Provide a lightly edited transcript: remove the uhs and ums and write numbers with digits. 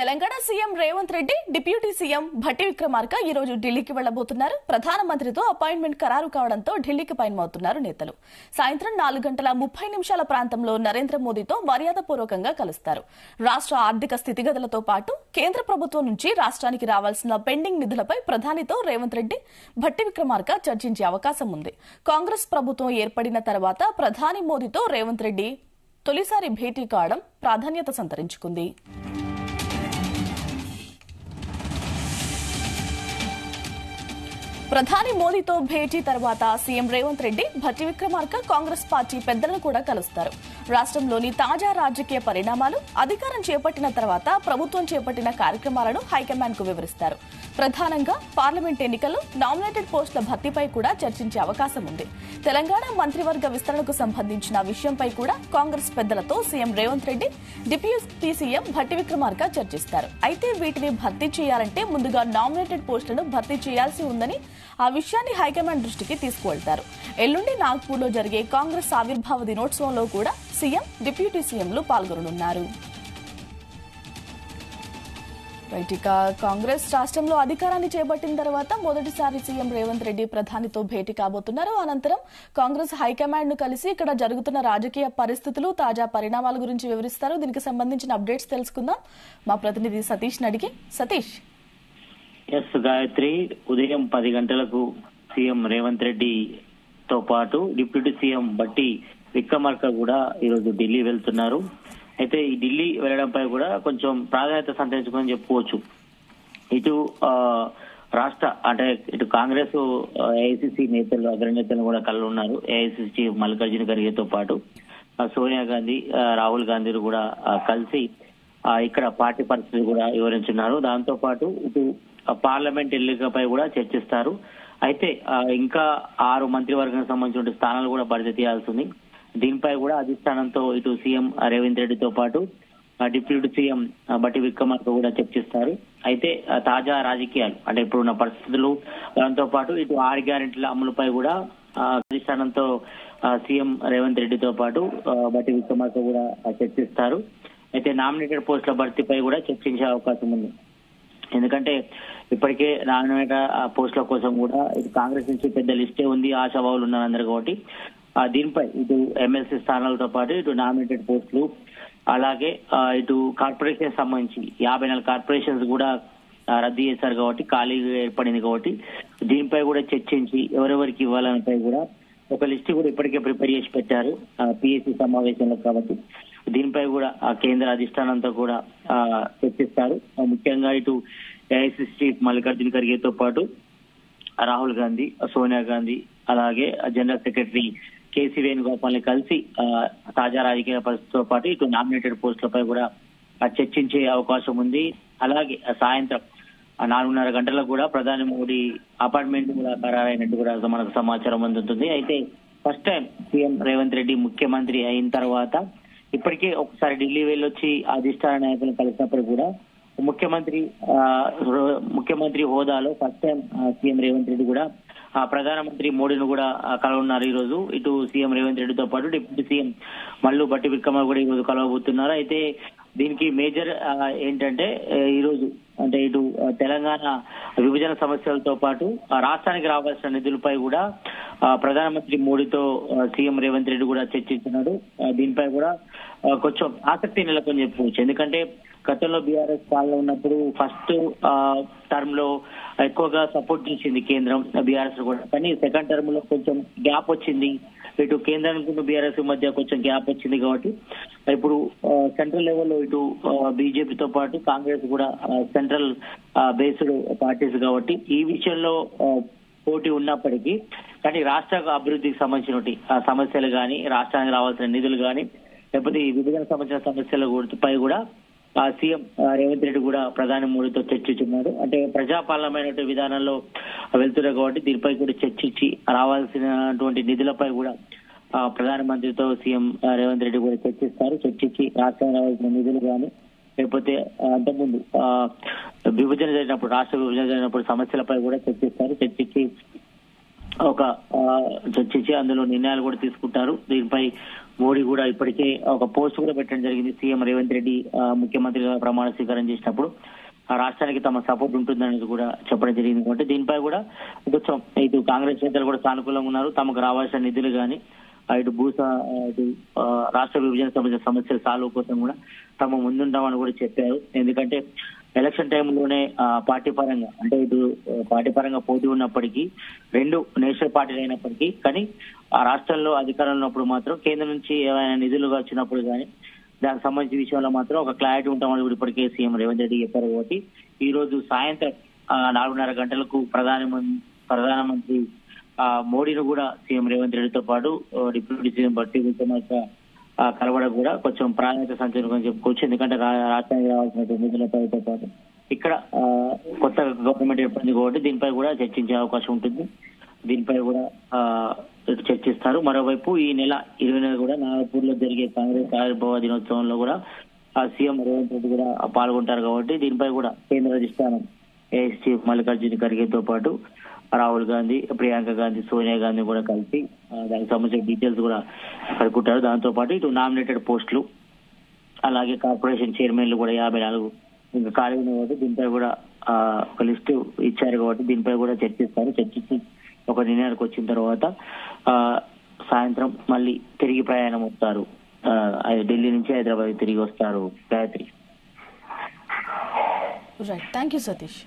Telangana CM Revanth Reddy deputy CM Bhatti Vikramarka ఈ రోజు ఢిల్లీకి వెళ్లబోతున్నారు. ప్రధానమంత్రితో అపాయింట్మెంట్ ఖరారు కావడంతో ఢిల్లీకి పయనమవుతున్నారు నేతలు. సాయంత్రం 4:30 ప్రాంతంలో నరేంద్ర మోదీతో మర్యాదపూర్వకంగా కలుస్తారు. రాష్ట్ర ఆర్థిక స్థితిగతులతో పాటు కేంద్ర ప్రభుత్వం నుంచి రాష్ట్రానికి రావాల్సిన పెండింగ్ నిధులపై ప్రధానితో రేవంత్ రెడ్డి భట్టి విక్రమార్క చర్చించే అవకాశం ఉంది. కాంగ్రెస్ ప్రభుత్వం ఏర్పడిన తర్వాత ప్రధాని మోదీతో రేవంత్ రెడ్డి తొలిసారి భేటీ కావడం ప్రాధాన్యత సంతరించుకుంది. ప్రధాని మోదీతో భేటీ తర్వాత సీఎం రేవంత్ రెడ్డి భట్టి విక్రమార్క కాంగ్రెస్ పార్టీ పెద్దలను కూడా కలుస్తారు. రాష్ట్రంలోని తాజా రాజకీయ పరిణామాలు, అధికారం చేపట్టిన తర్వాత ప్రభుత్వం చేపట్టిన కార్యక్రమాలను హైకమాండ్ కు వివరిస్తారు. ప్రధానంగా పార్లమెంట్ ఎన్నికలు, నామినేటెడ్ పోస్టుల భర్తీపై కూడా చర్చించే అవకాశం ఉంది. తెలంగాణ మంత్రివర్గ విస్తరణకు సంబంధించిన విషయంపై కూడా కాంగ్రెస్ పెద్దలతో CM Revanth Reddy deputy CM Bhatti Vikramarka చర్చిస్తారు. అయితే వీటిని భర్తీ చేయాలంటే ముందుగా నామినేటెడ్ పోస్టులను భర్తీ చేయాల్సి ఉందని ఆ విషయాన్ని హైకమాండ్ దృష్టికి తీసుకువెళ్తారు. ఎల్లుండి నాగ్పూర్లో జరిగే కాంగ్రెస్ ఆవిర్భావ దినోత్సవంలో కూడా సీఎం, డిప్యూటీ సీఎంలు పాల్గొననున్నారు. ఇక కాంగ్రెస్ రాష్ట్రంలో అధికారాన్ని చేపట్టిన తర్వాత మొదటిసారి సీఎం రేవంత్ రెడ్డి ప్రధానితో భేటీ కాబోతున్నారు. అనంతరం కాంగ్రెస్ హైకమాండ్ ను కలిసి ఇక్కడ జరుగుతున్న రాజకీయ పరిస్థితులు, తాజా పరిణామాల గురించి వివరిస్తారు. దీనికి సంబంధించిన అప్డేట్స్ తెలుసుకుందాం. మా ప్రతినిధి సతీష్ అడిగి. సతీష్. గాయత్రి, ఉదయం 10 గంటలకు సీఎం రేవంత్ రెడ్డితో పాటు డిప్యూటీ సీఎం భట్టి విక్రమార్క కూడా ఈరోజు ఢిల్లీ వెళ్తున్నారు. అయితే ఈ ఢిల్లీ వెళ్లడంపై కూడా కొంచెం ప్రాధాన్యత సంతరించుకొని చెప్పుకోవచ్చు. ఇటు రాష్ట్ర అంటే ఇటు కాంగ్రెస్ ఏఐసిసి నేతలు, అగ్రనేతలు కూడా కలనున్నారు. ఏఐసిసి చీఫ్ మల్లికార్జున ఖర్గేతో పాటు సోనియా గాంధీ, రాహుల్ గాంధీలు కూడా కలిసి ఇక్కడ పార్టీ పరిస్థితి కూడా వివరించున్నారు. దాంతో పాటు ఇటు పార్లమెంట్ ఎన్నికపై కూడా చర్చిస్తారు. అయితే ఇంకా 6 మంత్రివర్గానికి సంబంధించిన స్థానాలు కూడా భర్తీ చేయాల్సి ఉంది. దీనిపై కూడా అధిష్టానంతో ఇటు సీఎం రేవంత్ రెడ్డితో పాటు డిప్యూటీ సీఎం భట్టి విక్రమార్క కూడా చర్చిస్తారు. అయితే తాజా రాజకీయాలు అంటే ఇప్పుడున్న పరిస్థితులు, దాంతో పాటు ఇటు 6 గ్యారెంటీల అమలుపై కూడా అధిష్టానంతో సీఎం రేవంత్ రెడ్డితో పాటు భట్టి విక్రమార్క కూడా చర్చిస్తారు. అయితే నామినేటెడ్ పోస్టుల భర్తీపై కూడా చర్చించే అవకాశం ఉంది. ఎందుకంటే ఇప్పటికే నామినేటెడ్ పోస్టుల కోసం కూడా ఇటు కాంగ్రెస్ నుంచి పెద్ద లిస్టే ఉంది, ఆశావాహులు ఉన్నారు అందరు. కాబట్టి దీనిపై ఇటు ఎమ్మెల్సీ స్థానాలతో పాటు ఇటు నామినేటెడ్ పోస్టులు, అలాగే ఇటు కార్పొరేషన్ సంబంధించి 54 కార్పొరేషన్స్ కూడా రద్దు చేశారు కాబట్టి, ఖాళీగా ఏర్పడింది కాబట్టి దీనిపై కూడా చర్చించి ఎవరెవరికి ఇవ్వాలనిపై కూడా ఒక లిస్ట్ కూడా ఇప్పటికే ప్రిపేర్ చేసి పెట్టారు పిఎస్సి సమావేశంలో. కాబట్టి దీనిపై కూడా కేంద్ర అధిష్టానంతో కూడా చర్చిస్తారు. ముఖ్యంగా ఇటు ఏఐసిసి చీఫ్ మల్లికార్జున ఖర్గేతో పాటు రాహుల్ గాంధీ, సోనియా గాంధీ, అలాగే జనరల్ సెక్రటరీ కేసీ వేణుగోపాల్ ని కలిసి తాజా రాజకీయ పరిస్థితితో పాటు ఇటు నామినేటెడ్ పోస్టులపై కూడా చర్చించే అవకాశం ఉంది. అలాగే సాయంత్రం 4:30 గంటలకు కూడా ప్రధాని మోడీ అపార్ట్మెంట్ కూడా ఖరారైనట్టు కూడా మనకు సమాచారం అందుతుంది. అయితే first time CM Revanth Reddy ముఖ్యమంత్రి అయిన తర్వాత ఇప్పటికే ఒకసారి ఢిల్లీ వెళ్ళొచ్చి అధిష్టాన నాయకులను కలిసినప్పుడు కూడా ముఖ్యమంత్రి హోదాలో first time CM Revanth Reddy కూడా ప్రధానమంత్రి మోడీని కూడా కలవనున్నారు. ఈ రోజు ఇటు సీఎం రేవంత్ రెడ్డితో పాటు డిప్యూటీ సీఎం మల్లు భట్టి విక్రమార్క కూడా ఈ రోజు కలవబోతున్నారు. అయితే దీనికి మేజర్ ఏంటంటే ఈ రోజు అంటే ఇటు తెలంగాణ విభజన సమస్యలతో పాటు రాష్ట్రానికి రావాల్సిన నిధులపై కూడా ప్రధానమంత్రి మోడీతో సీఎం రేవంత్ రెడ్డి కూడా చర్చించున్నాడు. దీనిపై కూడా కొంచెం ఆసక్తి నెలకొని చెప్పుకోవచ్చు. ఎందుకంటే గతంలో బీఆర్ఎస్ పాలన ఉన్నప్పుడు ఫస్ట్ టర్మ్ లో ఎక్కువగా సపోర్ట్ చేసింది కేంద్రం బీఆర్ఎస్ కూడా, కానీ సెకండ్ టర్మ్ లో కొంచెం గ్యాప్ వచ్చింది. ఇటు కేంద్రానికి బీఆర్ఎస్ మధ్య కొంచెం గ్యాప్ వచ్చింది కాబట్టి ఇప్పుడు సెంట్రల్ లెవెల్లో ఇటు బీజేపీతో పాటు కాంగ్రెస్ కూడా సెంట్రల్ బేస్డ్ పార్టీస్ కాబట్టి ఈ విషయంలో పోటీ ఉన్నప్పటికీ కానీ రాష్ట్ర అభివృద్ధికి సంబంధించిన సమస్యలు కానీ, రాష్ట్రానికి రావాల్సిన నిధులు కానీ, లేకపోతే ఈ విభజన సంబంధించిన సమస్యలపై కూడా సీఎం రేవంత్ రెడ్డి కూడా ప్రధాని మోడీతో చర్చించున్నారు. అంటే ప్రజాపాలనమైన విధానంలో వెళ్తున్నారు కాబట్టి దీనిపై కూడా చర్చించి రావాల్సినటువంటి నిధులపై కూడా ప్రధానమంత్రితో సీఎం రేవంత్ రెడ్డి కూడా చర్చించి రాష్ట్రానికి రావాల్సిన నిధులు కానీ, లేకపోతే అంతకుముందు విభజన జరిగినప్పుడు, రాష్ట్ర విభజన జరిగినప్పుడు సమస్యలపై కూడా చర్చించి అందులో నిర్ణయాలు కూడా తీసుకుంటారు. దీనిపై మోడీ కూడా ఇప్పటికే ఒక పోస్ట్ కూడా పెట్టడం జరిగింది. సీఎం రేవంత్ రెడ్డి ముఖ్యమంత్రిగా ప్రమాణ స్వీకారం చేసినప్పుడు ఆ రాష్ట్రానికి తమ సపోర్ట్ ఉంటుందనేది కూడా చెప్పడం జరిగింది. కాబట్టి దీనిపై కూడా కొంచెం ఇటు కాంగ్రెస్ నేతలు కూడా సానుకూలంగా ఉన్నారు. తమకు రావాల్సిన నిధులు కానీ ఇటు ఇటు రాష్ట్ర విభజన సమస్యలు సాల్వ్ కోసం కూడా తమ ముందుంటామని కూడా చెప్పారు. ఎందుకంటే ఎలక్షన్ టైంలోనే పార్టీ పరంగా అంటే ఇటు పార్టీ పరంగా పోటీ ఉన్నప్పటికీ రెండు నేషనల్ పార్టీలు అయినప్పటికీ కానీ ఆ రాష్ట్రంలో అధికారంలో ఉన్నప్పుడు మాత్రం కేంద్రం నుంచి ఏమైనా నిధులుగా వచ్చినప్పుడు కానీ దానికి సంబంధించిన విషయంలో మాత్రం ఒక క్లారిటీ ఉంటామని కూడా ఇప్పటికే సీఎం రేవంత్ రెడ్డి చెప్పారు. కాబట్టి ఈ రోజు సాయంత్రం 4:30 గంటలకు ప్రధానమంత్రి మోడీని కూడా సీఎం రేవంత్ రెడ్డితో పాటు డిప్యూటీ సీఎం బట్టి విక్రమార్క కలవడం కూడా కొంచెం ప్రాధాన్యత సంచలనం చెప్పుకోవచ్చు. ఎందుకంటే రాష్ట్రానికి రావాల్సిన నిధులతో పాటు ఇక్కడ కొత్త గవర్నమెంట్ ఏర్పడింది కాబట్టి దీనిపై కూడా చర్చించే అవకాశం ఉంటుంది. దీనిపై కూడా చర్చిస్తారు. మరోవైపు ఈ నెల 20న కూడా నాగపూర్ లో జరిగే కాంగ్రెస్ ఆవిర్భావ దినోత్సవంలో కూడా సీఎం రేవంత్ రెడ్డి కూడా పాల్గొంటారు. కాబట్టి దీనిపై కూడా కేంద్ర అధిష్టానం ఏఎస్సీ మల్లికార్జున ఖర్గేతో పాటు రాహుల్ గాంధీ, ప్రియాంక గాంధీ, సోనియా గాంధీ కూడా కలిసి దానికి సంబంధించిన డీటెయిల్స్ కూడా కనుక్కుంటారు. దాంతో పాటు ఇటు నామినేటెడ్ పోస్టులు అలాగే కార్పొరేషన్ చైర్మన్లు కూడా 54 ఇంకా ఖాళీ ఉన్నాయి కాబట్టి దీనిపై కూడా ఒక లిస్టు ఇచ్చారు. కాబట్టి దీనిపై కూడా చర్చిస్తారు. చర్చించి ఒక నిర్ణయానికి వచ్చిన తర్వాత సాయంత్రం మళ్ళీ తిరిగి ప్రయాణం వస్తారు. ఢిల్లీ నుంచి హైదరాబాద్ తిరిగి వస్తారు. Gayatri. Right, thank you Satish.